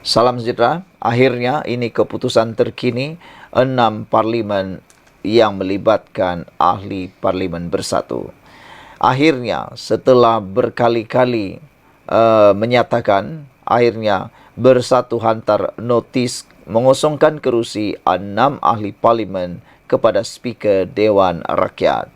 Salam sejahtera. Akhirnya ini keputusan terkini 6 parlimen yang melibatkan ahli parlimen bersatu. Akhirnya setelah berkali-kali menyatakan, akhirnya bersatu hantar notis mengosongkan kerusi 6 ahli parlimen kepada Speaker Dewan Rakyat.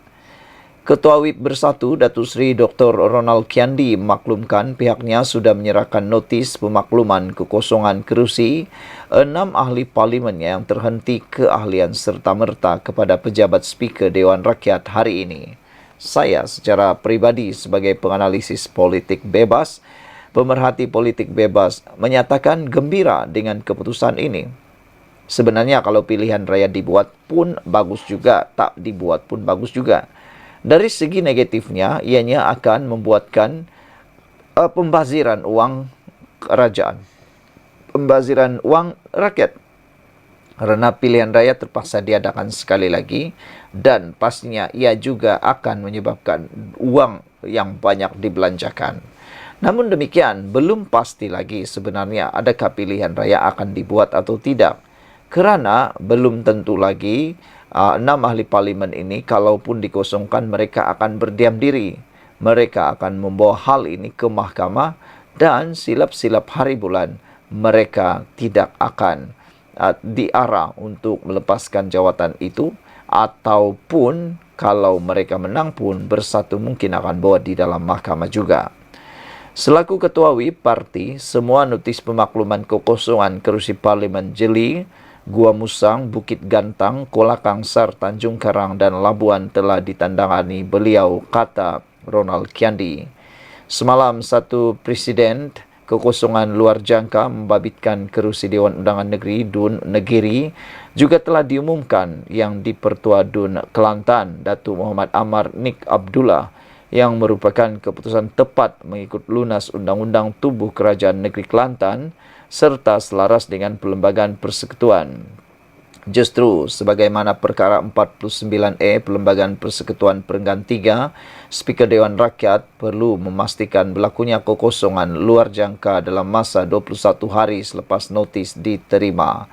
Ketua WIP Bersatu, Datuk Seri Dr. Ronald Kiandi memaklumkan pihaknya sudah menyerahkan notis pemakluman kekosongan kerusi 6 ahli parlimennya yang terhenti keahlian serta-merta kepada pejabat Speaker Dewan Rakyat hari ini. Saya secara peribadi sebagai penganalisis politik bebas, pemerhati politik bebas, menyatakan gembira dengan keputusan ini. Sebenarnya kalau pilihan raya dibuat pun bagus juga, tak dibuat pun bagus juga. Dari segi negatifnya, ianya akan membuatkan pembaziran uang kerajaan, pembaziran uang rakyat. Karena pilihan raya terpaksa diadakan sekali lagi dan pastinya ia juga akan menyebabkan uang yang banyak dibelanjakan. Namun demikian, belum pasti lagi sebenarnya adakah pilihan raya akan dibuat atau tidak. Kerana belum tentu lagi 6 ahli parlimen ini kalaupun dikosongkan mereka akan berdiam diri. Mereka akan membawa hal ini ke mahkamah dan silap-silap hari bulan mereka tidak akan diarah untuk melepaskan jawatan itu, ataupun kalau mereka menang pun Bersatu mungkin akan bawa di dalam mahkamah juga. Selaku Ketua WIP Parti, semua notis pemakluman kekosongan kerusi Parlimen Jeli, Gua Musang, Bukit Gantang, Kuala Kangsar, Tanjung Karang dan Labuan telah ditandangani beliau, kata Ronald Kiandi. Semalam satu presiden kekosongan luar jangka membabitkan kerusi Dewan Undangan Negeri Dun Negeri juga telah diumumkan yang di-Pertua Dun Kelantan, Datuk Muhammad Amar Nik Abdullah, yang merupakan keputusan tepat mengikut lunas Undang-Undang Tubuh Kerajaan Negeri Kelantan serta selaras dengan Perlembagaan Persekutuan. Justru sebagaimana perkara 49A Perlembagaan Persekutuan Perenggan 3, Speaker Dewan Rakyat perlu memastikan berlakunya kekosongan luar jangka dalam masa 21 hari selepas notis diterima.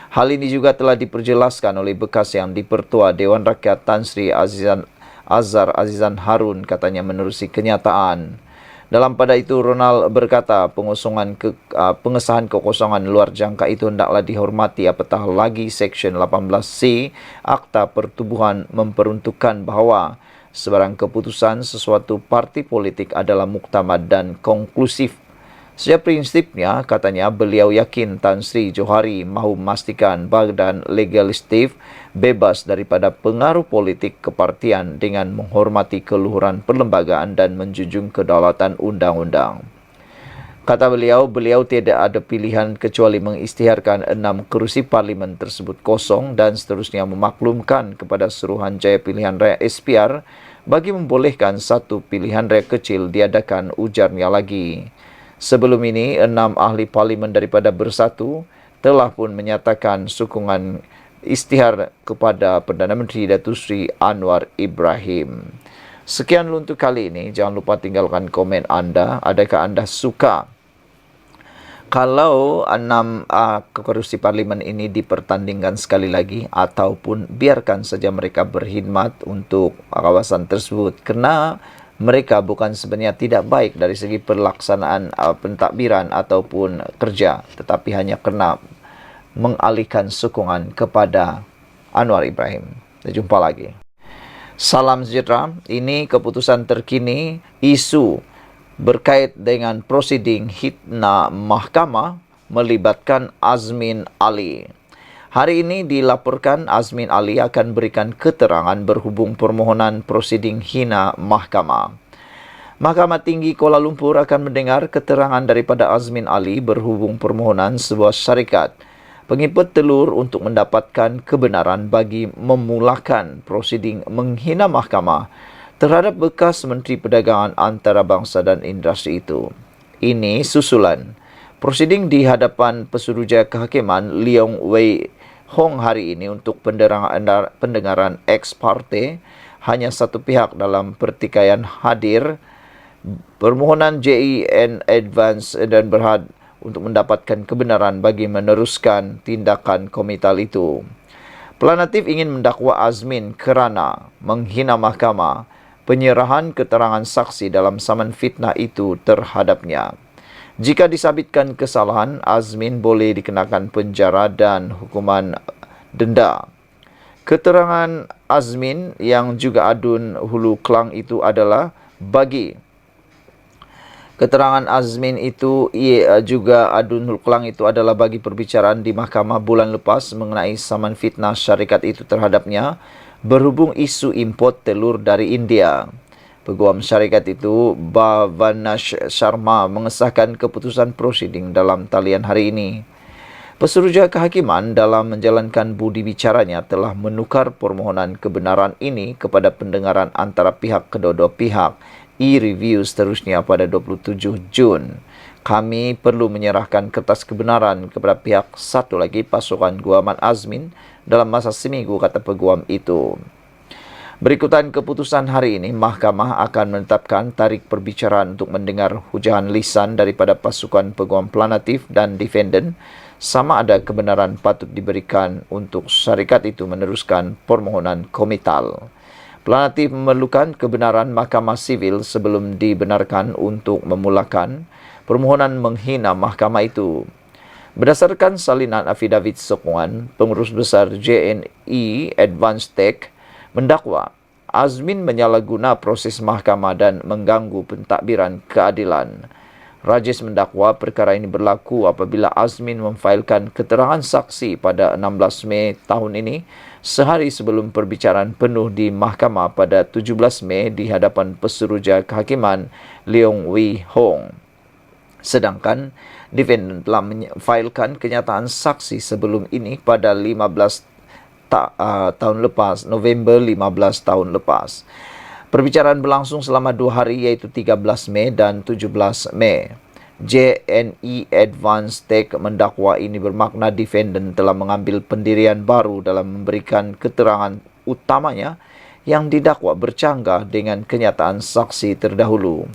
Hal ini juga telah diperjelaskan oleh bekas yang di-Pertua Dewan Rakyat Tan Sri Azhar Azizan Harun, katanya menerusi kenyataan. Dalam pada itu, Ronald berkata pengesahan kekosongan luar jangka itu hendaklah dihormati, apatah lagi Seksyen 18C Akta Pertubuhan memperuntukkan bahawa sebarang keputusan sesuatu parti politik adalah muktamad dan konklusif. Secara prinsipnya, katanya, beliau yakin Tan Sri Johari mahu memastikan badan legislatif bebas daripada pengaruh politik kepartian dengan menghormati keluhuran perlembagaan dan menjunjung kedaulatan undang-undang. Kata beliau tidak ada pilihan kecuali mengisytiharkan 6 kerusi parlimen tersebut kosong dan seterusnya memaklumkan kepada Suruhanjaya Pilihan Raya SPR bagi membolehkan satu pilihan raya kecil diadakan, ujarnya lagi. Sebelum ini, 6 ahli parlimen daripada Bersatu telah pun menyatakan sokongan isytihar kepada Perdana Menteri Datuk Seri Anwar Ibrahim. Sekian untuk kali ini. Jangan lupa tinggalkan komen anda. Adakah anda suka kalau 6 kerusi parlimen ini dipertandingkan sekali lagi, ataupun biarkan saja mereka berkhidmat untuk kawasan tersebut? Kerana mereka bukan sebenarnya tidak baik dari segi pelaksanaan pentadbiran ataupun kerja, tetapi hanya kerana mengalihkan sokongan kepada Anwar Ibrahim. Kita jumpa lagi. Salam sejahtera. Ini keputusan terkini isu berkait dengan prosiding hitna mahkamah melibatkan Azmin Ali. Hari ini dilaporkan Azmin Ali akan berikan keterangan berhubung permohonan prosiding hina mahkamah. Mahkamah Tinggi Kuala Lumpur akan mendengar keterangan daripada Azmin Ali berhubung permohonan sebuah syarikat pengimput telur untuk mendapatkan kebenaran bagi memulakan prosiding menghina mahkamah terhadap bekas Menteri Perdagangan Antarabangsa dan Industri itu. Ini susulan prosiding di hadapan Pesuruhjaya Kehakiman Leong Wei Hong hari ini untuk pendengaran ex parte. Hanya satu pihak dalam pertikaian hadir. Permohonan JEN Advance dan Berhad untuk mendapatkan kebenaran bagi meneruskan tindakan komital itu. Planatif ingin mendakwa Azmin kerana menghina mahkamah, penyerahan keterangan saksi dalam saman fitnah itu terhadapnya. Jika disabitkan kesalahan, Azmin boleh dikenakan penjara dan hukuman denda. Keterangan Azmin yang juga adun Hulu Klang itu adalah bagi Keterangan Azmin itu juga adun Hulu Klang itu adalah bagi perbicaraan di mahkamah bulan lepas mengenai saman fitnah syarikat itu terhadapnya berhubung isu import telur dari India. Peguam syarikat itu, Bhavanash Sharma, mengesahkan keputusan prosiding dalam talian hari ini. Pesuruhjaya Kehakiman dalam menjalankan budi bicaranya telah menukar permohonan kebenaran ini kepada pendengaran antara pihak kedua-dua pihak e-review seterusnya pada 27 Jun. Kami perlu menyerahkan kertas kebenaran kepada pihak satu lagi pasukan guaman Azmin dalam masa seminggu, kata peguam itu. Berikutan keputusan hari ini, mahkamah akan menetapkan tarikh perbicaraan untuk mendengar hujahan lisan daripada pasukan peguam planatif dan defendant sama ada kebenaran patut diberikan untuk syarikat itu meneruskan permohonan komital. Planatif memerlukan kebenaran mahkamah sivil sebelum dibenarkan untuk memulakan permohonan menghina mahkamah itu. Berdasarkan salinan afidavit sokongan, pengurus besar JNE Advanced Tech mendakwa Azmin menyalahguna proses mahkamah dan mengganggu pentadbiran keadilan. Rajesh mendakwa perkara ini berlaku apabila Azmin memfailkan keterangan saksi pada 16 Mei tahun ini, sehari sebelum perbicaraan penuh di mahkamah pada 17 Mei di hadapan Pesuruhjaya Kehakiman Leong Wee Hong. Sedangkan defendant telah memfailkan kenyataan saksi sebelum ini pada 15 tahun lepas, November 15 tahun lepas. Perbicaraan berlangsung selama 2 hari iaitu 13 Mei dan 17 Mei. JNE Advanced Tech mendakwa ini bermakna defendant telah mengambil pendirian baru dalam memberikan keterangan utamanya yang didakwa bercanggah dengan kenyataan saksi terdahulu.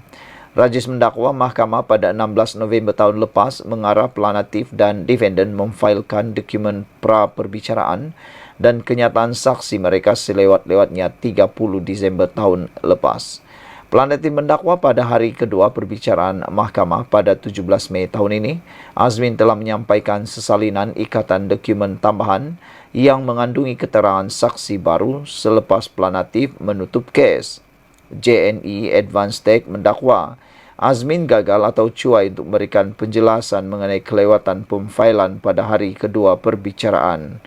Rajesh mendakwa mahkamah pada 16 November tahun lepas mengarah planatif dan defendant memfailkan dokumen pra-perbicaraan dan kenyataan saksi mereka selewat-lewatnya 30 Disember tahun lepas. Planatif mendakwa pada hari kedua perbicaraan mahkamah pada 17 Mei tahun ini, Azmin telah menyampaikan sesalinan ikatan dokumen tambahan yang mengandungi keterangan saksi baru selepas planatif menutup kes. JNE Advanced Tech mendakwa Azmin gagal atau cuai untuk memberikan penjelasan mengenai kelewatan pemfailan pada hari kedua perbicaraan.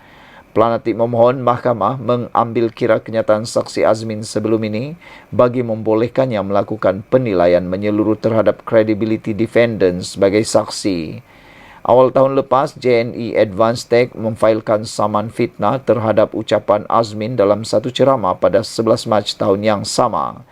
Planatif memohon mahkamah mengambil kira kenyataan saksi Azmin sebelum ini bagi membolehkannya melakukan penilaian menyeluruh terhadap credibility defendant sebagai saksi. Awal tahun lepas, JNE Advanced Tech memfailkan saman fitnah terhadap ucapan Azmin dalam satu ceramah pada 11 Mac tahun yang sama.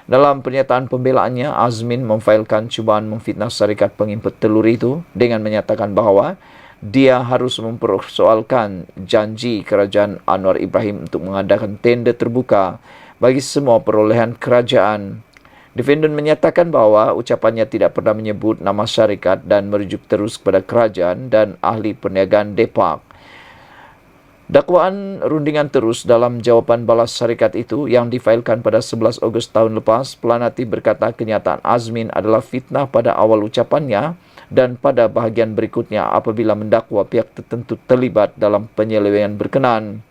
Dalam pernyataan pembelaannya, Azmin memfailkan cubaan memfitnah syarikat pengimport telur itu dengan menyatakan bahawa dia harus mempersoalkan janji kerajaan Anwar Ibrahim untuk mengadakan tender terbuka bagi semua perolehan kerajaan. Defendant menyatakan bahawa ucapannya tidak pernah menyebut nama syarikat dan merujuk terus kepada kerajaan dan ahli perniagaan Depak. Dakwaan rundingan terus dalam jawapan balas syarikat itu yang difailkan pada 11 Ogos tahun lepas. Planatif berkata kenyataan Azmin adalah fitnah pada awal ucapannya dan pada bahagian berikutnya apabila mendakwa pihak tertentu terlibat dalam penyelewengan berkenaan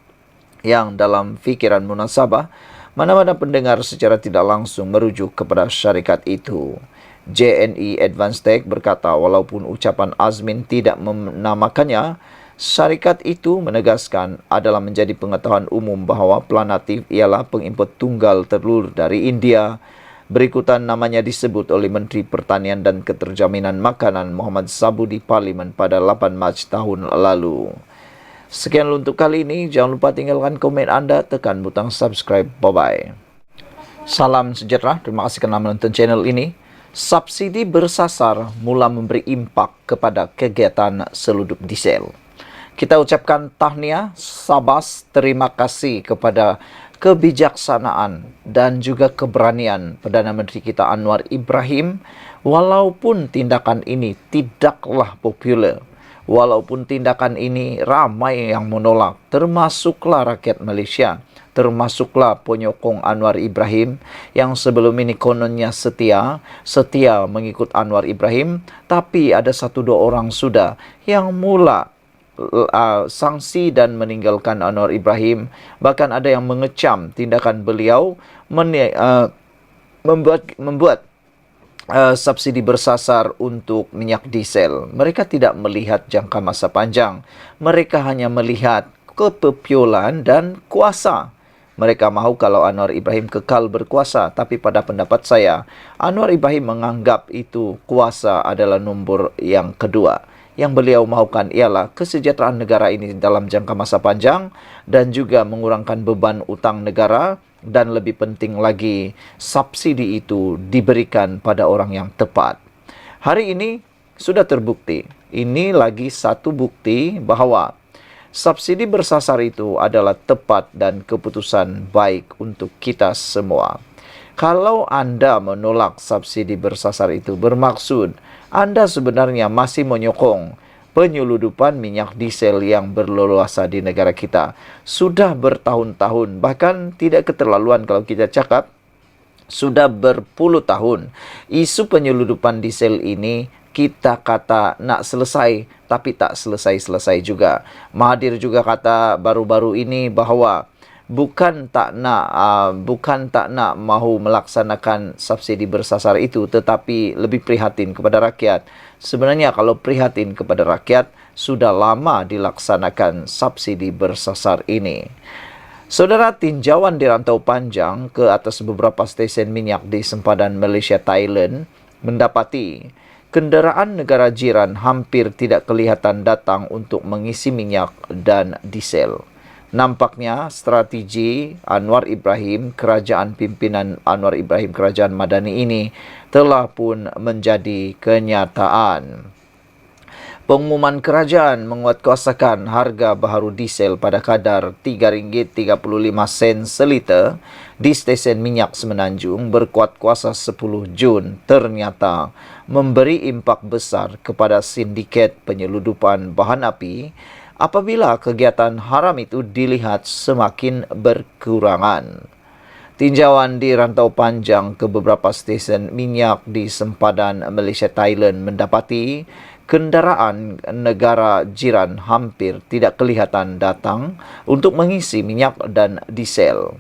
yang dalam fikiran munasabah mana-mana pendengar secara tidak langsung merujuk kepada syarikat itu. JNE Advanced Tech berkata walaupun ucapan Azmin tidak menamakannya, syarikat itu menegaskan adalah menjadi pengetahuan umum bahawa planatif ialah pengimport tunggal telur dari India. Berikutan namanya disebut oleh Menteri Pertanian dan Keterjaminan Makanan Muhammad Sabu di Parlimen pada 8 Mac tahun lalu. Sekian untuk kali ini. Jangan lupa tinggalkan komen anda, tekan butang subscribe. Bye-bye. Salam sejahtera. Terima kasih kerana menonton channel ini. Subsidi bersasar mula memberi impak kepada kegiatan seludup diesel. Kita ucapkan tahniah, sabas, terima kasih kepada kebijaksanaan dan juga keberanian Perdana Menteri kita Anwar Ibrahim, walaupun tindakan ini tidaklah popular, walaupun tindakan ini ramai yang menolak, termasuklah rakyat Malaysia, termasuklah penyokong Anwar Ibrahim yang sebelum ini kononnya setia mengikut Anwar Ibrahim, tapi ada 1-2 orang sudah yang mula sanksi dan meninggalkan Anwar Ibrahim. Bahkan ada yang mengecam tindakan beliau membuat subsidi bersasar untuk minyak diesel. Mereka tidak melihat jangka masa panjang. Mereka hanya melihat kepopularan dan kuasa. Mereka mahu kalau Anwar Ibrahim kekal berkuasa. Tapi pada pendapat saya, Anwar Ibrahim menganggap itu kuasa adalah nombor yang kedua. Yang beliau mahukan ialah kesejahteraan negara ini dalam jangka masa panjang dan juga mengurangkan beban utang negara, dan lebih penting lagi, subsidi itu diberikan pada orang yang tepat. Hari ini sudah terbukti. Ini lagi satu bukti bahawa subsidi bersasar itu adalah tepat dan keputusan baik untuk kita semua. Kalau Anda menolak subsidi bersasar itu, bermaksud Anda sebenarnya masih menyokong penyeludupan minyak diesel yang berleluasa di negara kita. Sudah bertahun-tahun, bahkan tidak keterlaluan kalau kita cakap, sudah berpuluh tahun. Isu penyeludupan diesel ini kita kata nak selesai, tapi tak selesai-selesai juga. Mahathir juga kata baru-baru ini bahawa bukan tak nak mahu melaksanakan subsidi bersasar itu, tetapi lebih prihatin kepada rakyat. Sebenarnya kalau prihatin kepada rakyat, sudah lama dilaksanakan subsidi bersasar ini. Saudara, tinjauan di rantau panjang ke atas beberapa stesen minyak di sempadan Malaysia Thailand mendapati kenderaan negara jiran hampir tidak kelihatan datang untuk mengisi minyak dan diesel. Nampaknya strategi Anwar Ibrahim, kerajaan pimpinan Anwar Ibrahim, kerajaan Madani ini telah pun menjadi kenyataan. Pengumuman kerajaan menguatkuasakan harga baharu diesel pada kadar RM3.35 seliter di stesen minyak Semenanjung berkuat kuasa 10 Jun ternyata memberi impak besar kepada sindiket penyeludupan bahan api apabila kegiatan haram itu dilihat semakin berkurangan. Tinjauan di rantau panjang ke beberapa stesen minyak di sempadan Malaysia Thailand mendapati kenderaan negara jiran hampir tidak kelihatan datang untuk mengisi minyak dan diesel.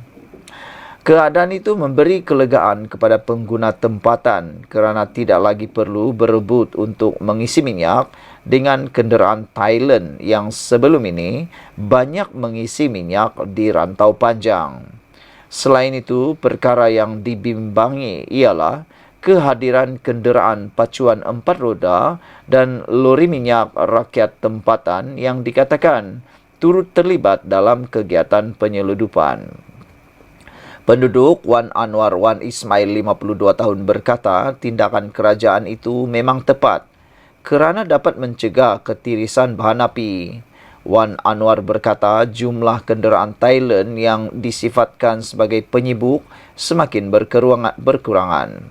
Keadaan itu memberi kelegaan kepada pengguna tempatan kerana tidak lagi perlu berebut untuk mengisi minyak dengan kenderaan Thailand yang sebelum ini banyak mengisi minyak di rantau panjang. Selain itu, perkara yang dibimbangi ialah kehadiran kenderaan pacuan 4 roda dan lori minyak rakyat tempatan yang dikatakan turut terlibat dalam kegiatan penyeludupan. Penduduk Wan Anwar Wan Ismail 52 tahun berkata tindakan kerajaan itu memang tepat kerana dapat mencegah ketirisan bahan api. Wan Anwar berkata jumlah kenderaan Thailand yang disifatkan sebagai penyibuk semakin berkurangan.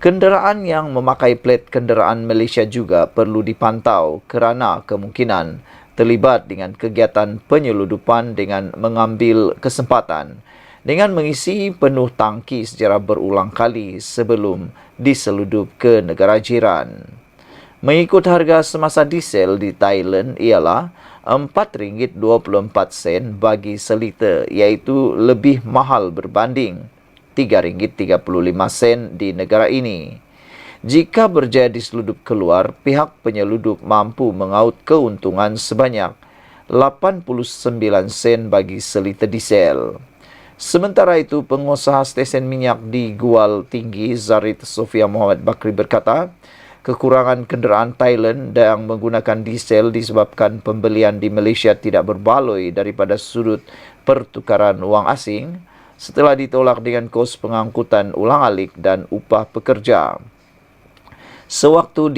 Kenderaan yang memakai plat kenderaan Malaysia juga perlu dipantau kerana kemungkinan terlibat dengan kegiatan penyeludupan dengan mengambil kesempatan dengan mengisi penuh tangki secara berulang kali sebelum diseludup ke negara jiran. Mengikut harga semasa diesel di Thailand ialah RM4.24 bagi seliter, iaitu lebih mahal berbanding RM3.35 di negara ini. Jika berjaya diseludup keluar, pihak penyeludup mampu mengaut keuntungan sebanyak 89 sen bagi seliter diesel. Sementara itu, pengusaha stesen minyak di Gual Tinggi, Zarid Sofia Muhammad Bakri berkata, kekurangan kenderaan Thailand yang menggunakan diesel disebabkan pembelian di Malaysia tidak berbaloi daripada sudut pertukaran wang asing setelah ditolak dengan kos pengangkutan ulang-alik dan upah pekerja. Sewaktu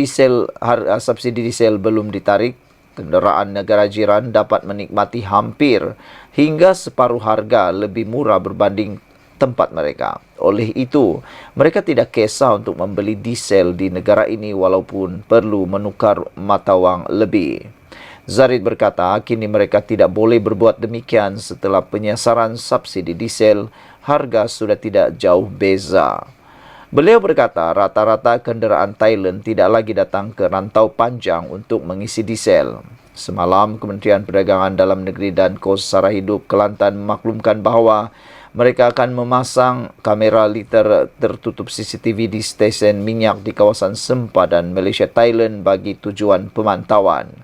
subsidi diesel belum ditarik, kenderaan negara jiran dapat menikmati hampir hingga separuh harga lebih murah berbanding tempat mereka. Oleh itu, mereka tidak kisah untuk membeli diesel di negara ini walaupun perlu menukar mata wang lebih. Zarid berkata, kini mereka tidak boleh berbuat demikian setelah penyiasaran subsidi diesel, harga sudah tidak jauh beza. Beliau berkata, rata-rata kenderaan Thailand tidak lagi datang ke rantau panjang untuk mengisi diesel. Semalam, Kementerian Perdagangan Dalam Negeri dan Kos Sara Hidup Kelantan memaklumkan bahawa mereka akan memasang kamera liter tertutup CCTV di stesen minyak di kawasan sempadan Malaysia Thailand bagi tujuan pemantauan.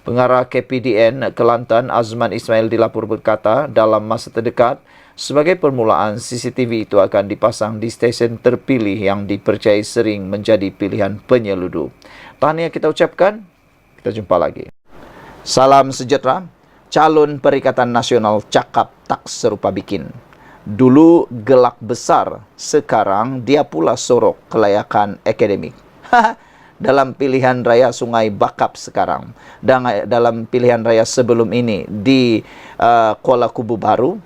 Pengarah KPDN Kelantan Azman Ismail dilapor berkata, dalam masa terdekat, sebagai permulaan, CCTV itu akan dipasang di stesen terpilih yang dipercayai sering menjadi pilihan penyeludup. Tahniah kita ucapkan, kita jumpa lagi. Salam sejahtera. Calon Perikatan Nasional cakap tak serupa bikin. Dulu gelak besar, sekarang dia pula sorok kelayakan akademik. Dalam pilihan raya Sungai Bakap sekarang, dan dalam pilihan raya sebelum ini di Kuala Kubu Baru,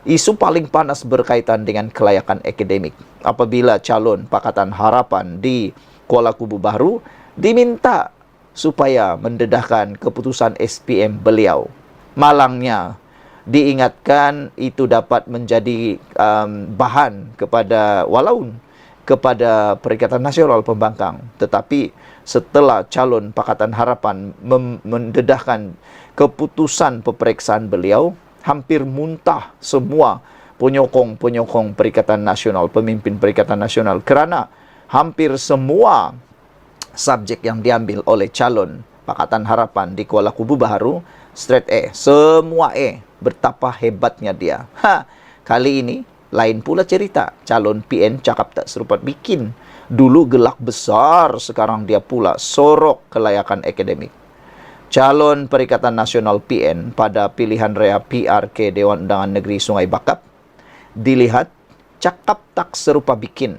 isu paling panas berkaitan dengan kelayakan akademik. Apabila calon Pakatan Harapan di Kuala Kubu Baru diminta supaya mendedahkan keputusan SPM beliau. Malangnya, diingatkan itu dapat menjadi bahan kepada Perikatan Nasional Pembangkang. Tetapi setelah calon Pakatan Harapan mendedahkan keputusan peperiksaan beliau, hampir muntah semua penyokong Perikatan Nasional, pemimpin Perikatan Nasional, kerana hampir semua subjek yang diambil oleh calon Pakatan Harapan di Kuala Kubu Baru straight A, semua A. Betapa hebatnya dia. Kali ini lain pula cerita. Calon PN cakap tak serupa bikin. Dulu gelak besar, sekarang dia pula sorok kelayakan akademik. Calon Perikatan Nasional PN pada pilihan raya PRK Dewan Undangan Negeri Sungai Bakap dilihat cakap tak serupa bikin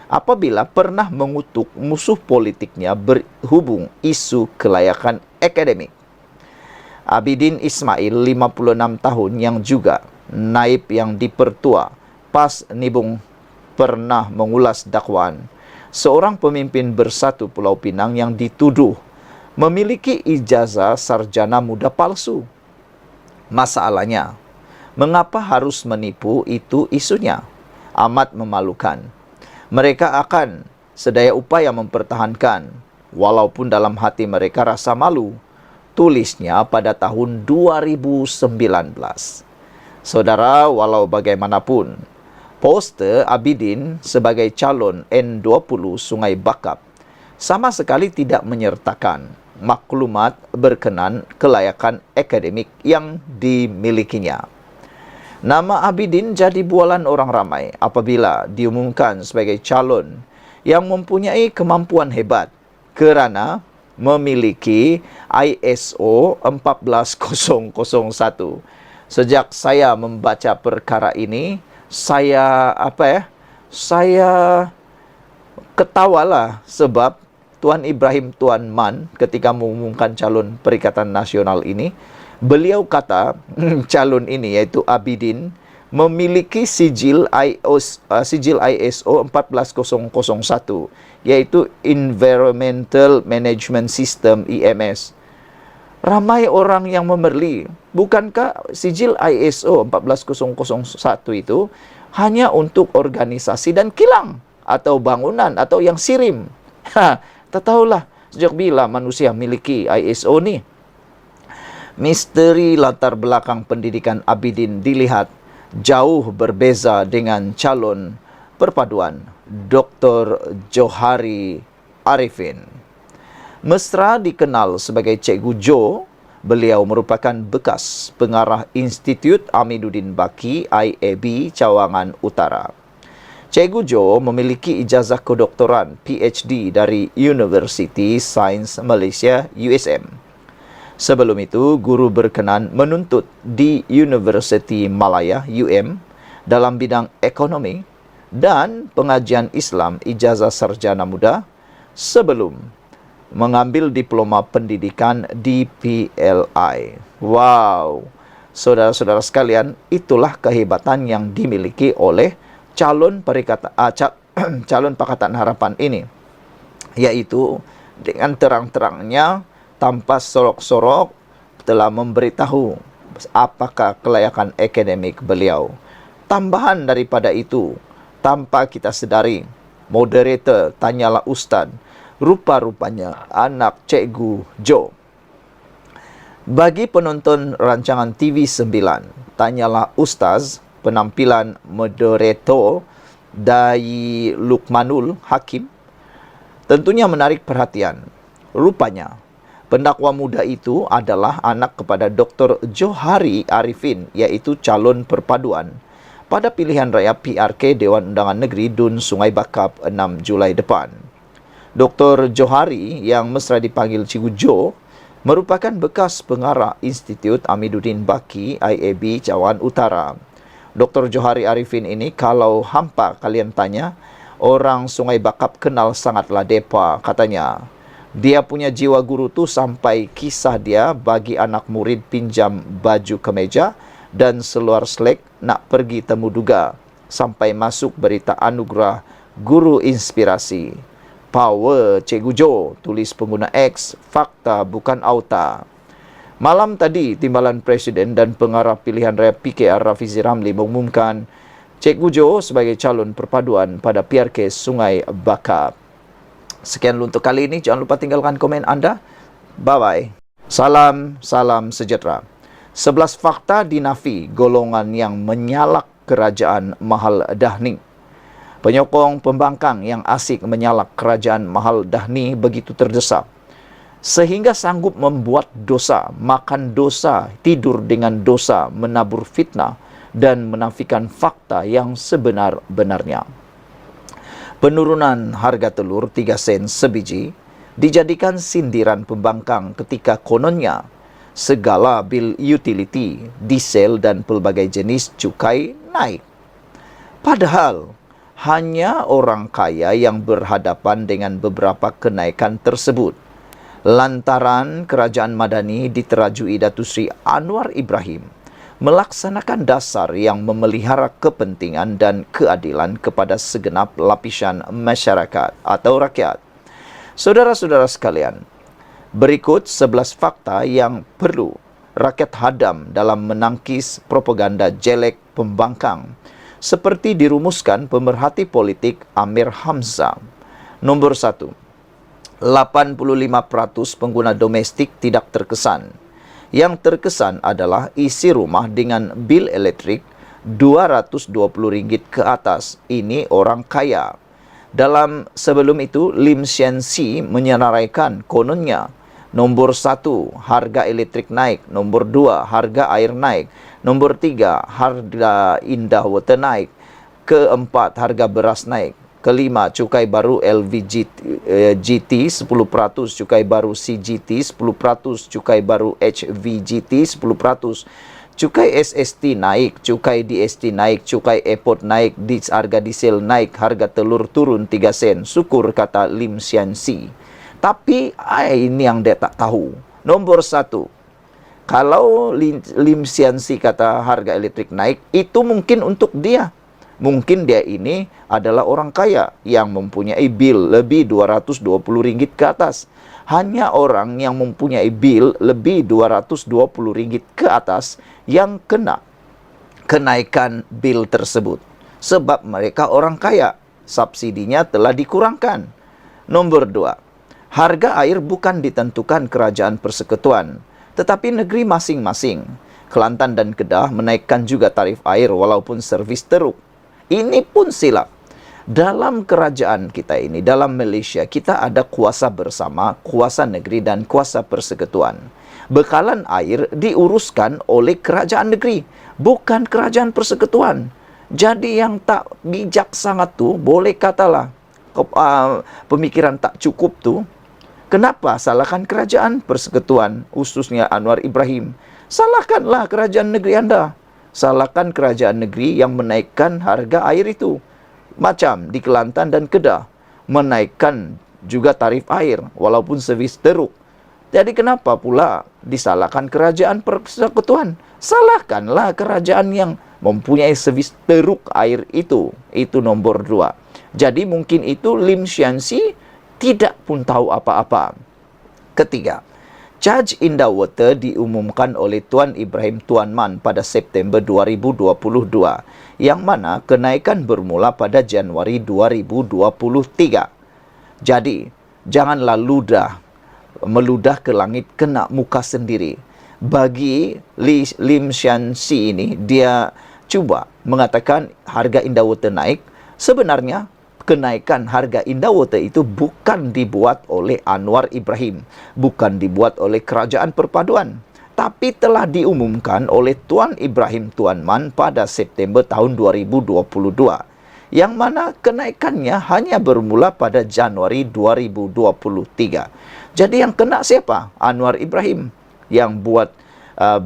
apabila pernah mengutuk musuh politiknya berhubung isu kelayakan akademik. Abidin Ismail, 56 tahun, yang juga naib yang dipertua PAS Nibung, pernah mengulas dakwaan seorang pemimpin Bersatu Pulau Pinang yang dituduh memiliki ijazah sarjana muda palsu. Masalahnya, mengapa harus menipu, itu isunya. Amat memalukan. Mereka akan sedaya upaya mempertahankan, walaupun dalam hati mereka rasa malu. Tulisnya pada tahun 2019. Saudara, walau bagaimanapun, poster Abidin sebagai calon N20 Sungai Bakap sama sekali tidak menyertakan maklumat berkenan kelayakan akademik yang dimilikinya. Nama Abidin jadi bualan orang ramai apabila diumumkan sebagai calon yang mempunyai kemampuan hebat kerana memiliki ISO 14001. Sejak saya membaca perkara ini, saya ketawalah sebab Tuan Ibrahim Tuan Man ketika mengumumkan calon Perikatan Nasional ini, beliau kata calon ini iaitu Abidin memiliki sijil ISO 14001, yaitu Environmental Management System EMS. Ramai orang yang memerli, bukankah sijil ISO 14001 itu hanya untuk organisasi dan kilang atau bangunan atau yang sirim? Tak tahulah sejak bila manusia memiliki ISO ni. Misteri latar belakang pendidikan Abidin dilihat jauh berbeza dengan calon perpaduan Dr. Johari Arifin. Mesra dikenal sebagai Cikgu Jo, beliau merupakan bekas pengarah Institut Amiduddin Baki IAB Cawangan Utara. Cikgu Jo memiliki ijazah kedoktoran PhD dari University Science Malaysia USM. Sebelum itu, guru berkenan menuntut di University Malaya UM dalam bidang ekonomi dan pengajian Islam ijazah sarjana muda sebelum mengambil diploma pendidikan di PLI. Wow, saudara-saudara sekalian, itulah kehebatan yang dimiliki oleh calon calon Pakatan Harapan ini, yaitu dengan terang-terangnya tanpa sorok-sorok telah memberitahu apakah kelayakan akademik beliau. Tambahan daripada itu, tanpa kita sedari, moderator Tanyalah Ustaz rupa-rupanya anak Cikgu Jo. Bagi penonton rancangan TV 9 Tanyalah Ustaz, penampilan moderator dari Lukmanul Hakim tentunya menarik perhatian. Rupanya pendakwa muda itu adalah anak kepada Dr. Johari Arifin, yaitu calon perpaduan pada pilihan raya PRK Dewan Undangan Negeri Dun Sungai Bakap 6 Julai depan. Dr. Johari yang mesra dipanggil Cikgu Jo merupakan bekas pengarah Institut Amiduddin Baki IAB Cawan Utara. Dr. Johari Arifin ini kalau hampa kalian tanya, orang Sungai Bakap kenal sangatlah depa katanya. Dia punya jiwa guru tu sampai kisah dia bagi anak murid pinjam baju kemeja dan seluar selek nak pergi temu duga. Sampai masuk berita anugerah guru inspirasi. Power Cikgu Jo, tulis pengguna X, fakta bukan auta. Malam tadi, Timbalan Presiden dan Pengarah Pilihan Raya PKR Rafizi Ramli mengumumkan Cikgu Jo sebagai calon perpaduan pada PRK Sungai Bakap. Sekian untuk kali ini. Jangan lupa tinggalkan komen anda. Bye-bye. Salam sejahtera. 11 fakta dinafi golongan yang menyalak kerajaan Mahal Dahni. Penyokong pembangkang yang asik menyalak kerajaan Mahal Dahni begitu terdesak sehingga sanggup membuat dosa, makan dosa, tidur dengan dosa, menabur fitnah dan menafikan fakta yang sebenar-benarnya. Penurunan harga telur 3 sen sebiji dijadikan sindiran pembangkang ketika kononnya segala bil utility, diesel dan pelbagai jenis cukai naik. Padahal hanya orang kaya yang berhadapan dengan beberapa kenaikan tersebut. Lantaran kerajaan Madani diterajui Datuk Seri Anwar Ibrahim melaksanakan dasar yang memelihara kepentingan dan keadilan kepada segenap lapisan masyarakat atau rakyat. Saudara-saudara sekalian, berikut 11 fakta yang perlu rakyat hadam dalam menangkis propaganda jelek pembangkang seperti dirumuskan pemerhati politik Amir Hamzah. Nombor 1. 85% pengguna domestik tidak terkesan. Yang terkesan adalah isi rumah dengan bil elektrik RM220 ke atas. Ini orang kaya. Dalam sebelum itu, Lim Sian Si menyenaraikan kononnya. Nombor 1, harga elektrik naik. Nombor 2, harga air naik. Nombor 3, harga indah water naik. Keempat, harga beras naik. Kelima, cukai baru LVGT 10%, cukai baru CGT 10%, cukai baru HVGT 10%, cukai SST naik, cukai DST naik, cukai airport naik, harga diesel naik, harga telur turun 3 sen. Syukur, kata Lim Sian Si. Tapi ini yang dia tak tahu. Nombor 1, kalau Lim Sian Si kata harga elektrik naik, itu mungkin untuk dia. Mungkin dia ini adalah orang kaya yang mempunyai bil lebih RM220 ke atas. Hanya orang yang mempunyai bil lebih RM220 ke atas yang kena kenaikan bil tersebut. Sebab mereka orang kaya, subsidinya telah dikurangkan. Nombor 2, harga air bukan ditentukan kerajaan persekutuan, tetapi negeri masing-masing. Kelantan dan Kedah menaikkan juga tarif air walaupun servis teruk. Ini pun silap. Dalam kerajaan kita ini, dalam Malaysia, kita ada kuasa bersama, kuasa negeri dan kuasa persekutuan. Bekalan air diuruskan oleh kerajaan negeri, bukan kerajaan persekutuan. Jadi yang tak bijak sangat tu, boleh katalah pemikiran tak cukup tu, kenapa salahkan kerajaan persekutuan, khususnya Anwar Ibrahim? Salahkanlah kerajaan negeri anda. Salahkan kerajaan negeri yang menaikkan harga air itu. Macam di Kelantan dan Kedah, menaikkan juga tarif air, walaupun servis teruk. Jadi kenapa pula disalahkan kerajaan persekutuan? Salahkanlah kerajaan yang mempunyai servis teruk air itu. Itu nombor 2. Jadi mungkin itu Lim Shyang-si tidak pun tahu apa-apa. Ketiga, Charge in the Water diumumkan oleh Tuan Ibrahim Tuan Man pada September 2022, yang mana kenaikan bermula pada Januari 2023. Jadi, janganlah meludah ke langit kena muka sendiri. Bagi Lim Shyang-si ini, dia cuba mengatakan harga in the water naik. Sebenarnya, kenaikan harga in the water itu bukan dibuat oleh Anwar Ibrahim, bukan dibuat oleh Kerajaan Perpaduan, tapi telah diumumkan oleh Tuan Ibrahim Tuan Man pada September tahun 2022, yang mana kenaikannya hanya bermula pada Januari 2023. Jadi yang kena siapa? Anwar Ibrahim. Yang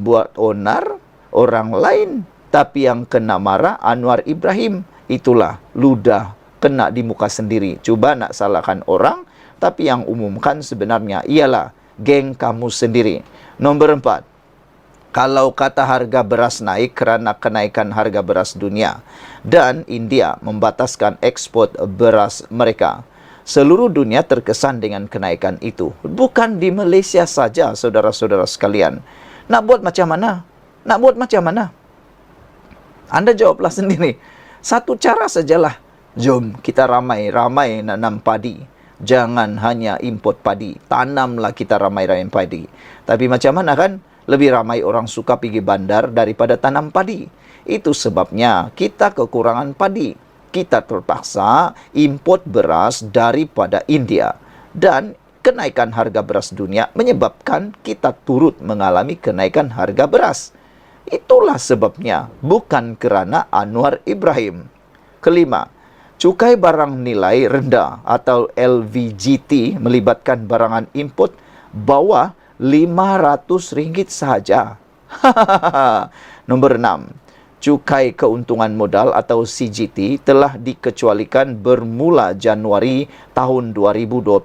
buat onar orang lain, tapi yang kena marah Anwar Ibrahim. Itulah ludah kena di muka sendiri. Cuba nak salahkan orang, tapi yang umumkan sebenarnya ialah geng kamu sendiri. Nombor 4. Kalau kata harga beras naik kerana kenaikan harga beras dunia dan India membataskan ekspor beras mereka, seluruh dunia terkesan dengan kenaikan itu. Bukan di Malaysia saja, saudara-saudara sekalian. Nak buat macam mana? Nak buat macam mana? Anda jawablah sendiri. Satu cara sajalah. Jom kita ramai-ramai nanam padi. Jangan hanya import padi. Tanamlah kita ramai-ramai padi. Tapi macam mana kan? Lebih ramai orang suka pergi bandar daripada tanam padi. Itu sebabnya kita kekurangan padi. Kita terpaksa import beras daripada India. Dan kenaikan harga beras dunia menyebabkan kita turut mengalami kenaikan harga beras. Itulah sebabnya, bukan kerana Anwar Ibrahim. Kelima, cukai barang nilai rendah atau LVGT melibatkan barangan import bawah RM500 sahaja. Nombor 6. Cukai keuntungan modal atau CGT telah dikecualikan bermula Januari tahun 2024.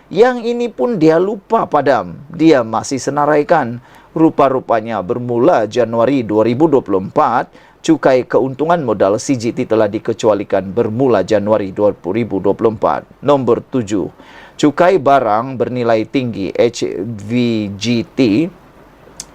Yang ini pun dia lupa padam. Dia masih senaraikan. Rupa-rupanya bermula Januari 2024, cukai keuntungan modal CGT telah dikecualikan bermula Januari 2024. Nombor 7. Cukai barang bernilai tinggi HVGT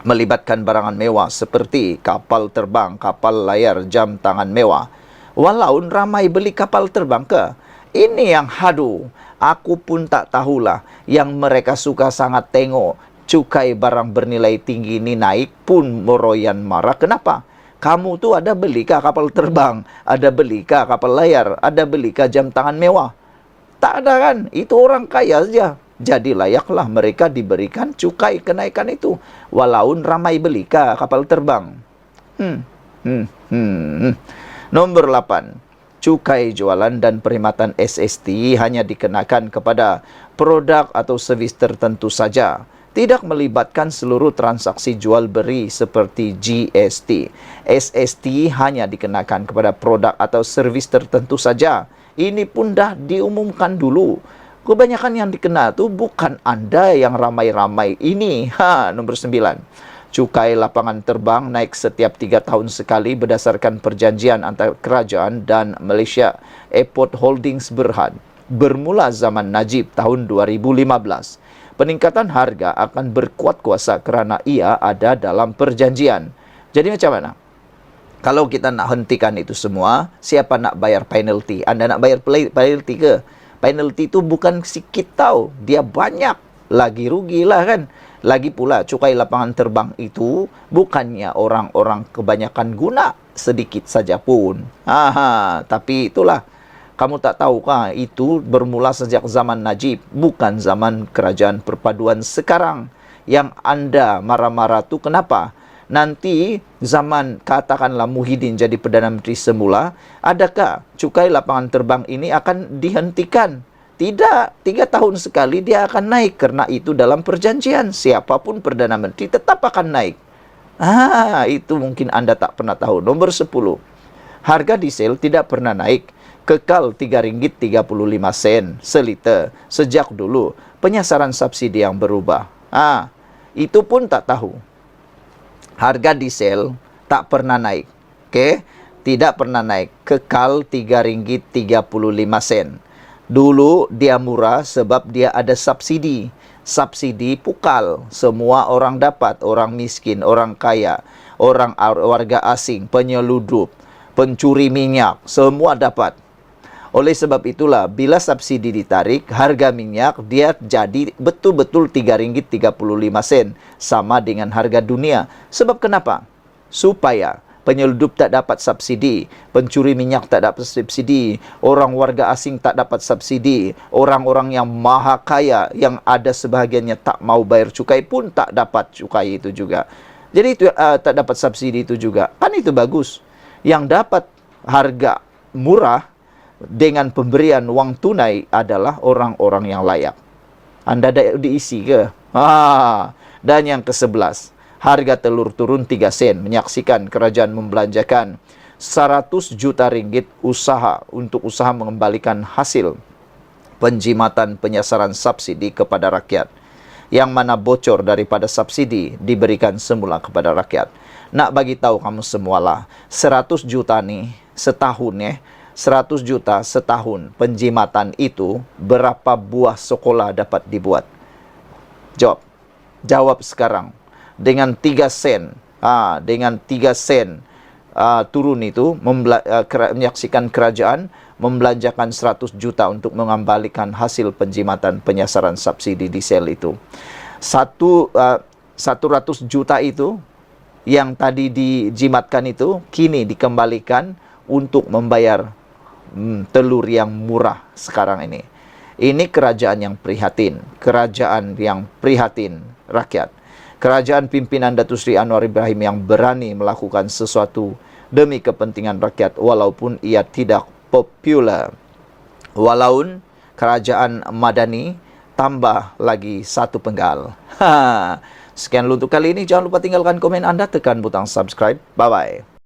melibatkan barangan mewah seperti kapal terbang, kapal layar, jam tangan mewah. Walau ramai beli kapal terbang ke? Ini yang hadu. Aku pun tak tahulah. Yang mereka suka sangat tengok cukai barang bernilai tinggi ini naik pun meroyan marah. Kenapa? Kamu tu ada belikah kapal terbang? Ada belikah kapal layar? Ada belikah jam tangan mewah? Tak ada kan? Itu orang kaya saja. Jadi layaklah mereka diberikan cukai kenaikan itu. Walau ramai belikah kapal terbang. Nombor 8. Cukai jualan dan perkhidmatan SST hanya dikenakan kepada produk atau servis tertentu saja. Tidak melibatkan seluruh transaksi jual beli seperti GST. SST hanya dikenakan kepada produk atau servis tertentu saja. Ini pun dah diumumkan dulu. Kebanyakan yang dikena tu bukan anda yang ramai-ramai ini. Nombor 9. Cukai lapangan terbang naik setiap 3 tahun sekali berdasarkan perjanjian antara kerajaan dan Malaysia Airport Holdings Berhad. Bermula zaman Najib tahun 2015. Peningkatan harga akan berkuat kuasa kerana ia ada dalam perjanjian. Jadi macam mana? Kalau kita nak hentikan itu semua, siapa nak bayar penalti? Anda nak bayar penalti ke? Penalti itu bukan sikit tau. Dia banyak. Lagi rugilah kan? Lagi pula cukai lapangan terbang itu bukannya orang-orang kebanyakan guna sedikit saja pun. Tapi itulah. Kamu tak tahukah itu bermula sejak zaman Najib, bukan zaman kerajaan perpaduan sekarang. Yang anda marah-marah tu kenapa? Nanti zaman katakanlah Muhyiddin jadi Perdana Menteri semula, adakah cukai lapangan terbang ini akan dihentikan? Tidak, 3 tahun sekali dia akan naik. Kerana itu dalam perjanjian, siapapun Perdana Menteri tetap akan naik. Itu mungkin anda tak pernah tahu. Nombor 10. Harga diesel tidak pernah naik kekal Rp3.35 seliter sejak dulu. Penyasaran subsidi yang berubah. Itu pun tak tahu. Harga diesel tak pernah naik. Okey, tidak pernah naik. Kekal Rp3.35. Dulu dia murah sebab dia ada subsidi. Subsidi pukal. Semua orang dapat. Orang miskin, orang kaya, orang warga asing, penyeludup, pencuri minyak, semua dapat. Oleh sebab itulah, bila subsidi ditarik, harga minyak dia jadi betul-betul Rp3.35. Sama dengan harga dunia. Sebab kenapa? Supaya penyeludup tak dapat subsidi, pencuri minyak tak dapat subsidi, orang warga asing tak dapat subsidi, orang-orang yang maha kaya, yang ada sebahagiannya tak mau bayar cukai pun tak dapat cukai itu juga. Jadi itu tak dapat subsidi itu juga. Kan itu bagus. Yang dapat harga murah dengan pemberian wang tunai adalah orang-orang yang layak. Anda ada diisi ke? Dan yang ke-11, harga telur turun 3 sen. Menyaksikan kerajaan membelanjakan 100 juta ringgit untuk usaha mengembalikan hasil penjimatan penyasaran subsidi kepada rakyat. Yang mana bocor daripada subsidi diberikan semula kepada rakyat. Nak bagi tahu kamu semualah, 100 juta nih setahun 100 juta setahun penjimatan itu berapa buah sekolah dapat dibuat? Jawab sekarang. Dengan 3 sen, dengan 3 sen turun itu, menyaksikan kerajaan membelanjakan 100 juta untuk mengembalikan hasil penjimatan penyasaran subsidi diesel itu. 100 juta itu yang tadi dijimatkan itu kini dikembalikan untuk membayar telur yang murah sekarang ini. Ini kerajaan yang prihatin, kerajaan yang prihatin rakyat. Kerajaan pimpinan Datuk Seri Anwar Ibrahim yang berani melakukan sesuatu demi kepentingan rakyat walaupun ia tidak popular. Walaupun kerajaan madani tambah lagi satu penggal. Sekian untuk kali ini. Jangan lupa tinggalkan komen anda, tekan butang subscribe. Bye-bye.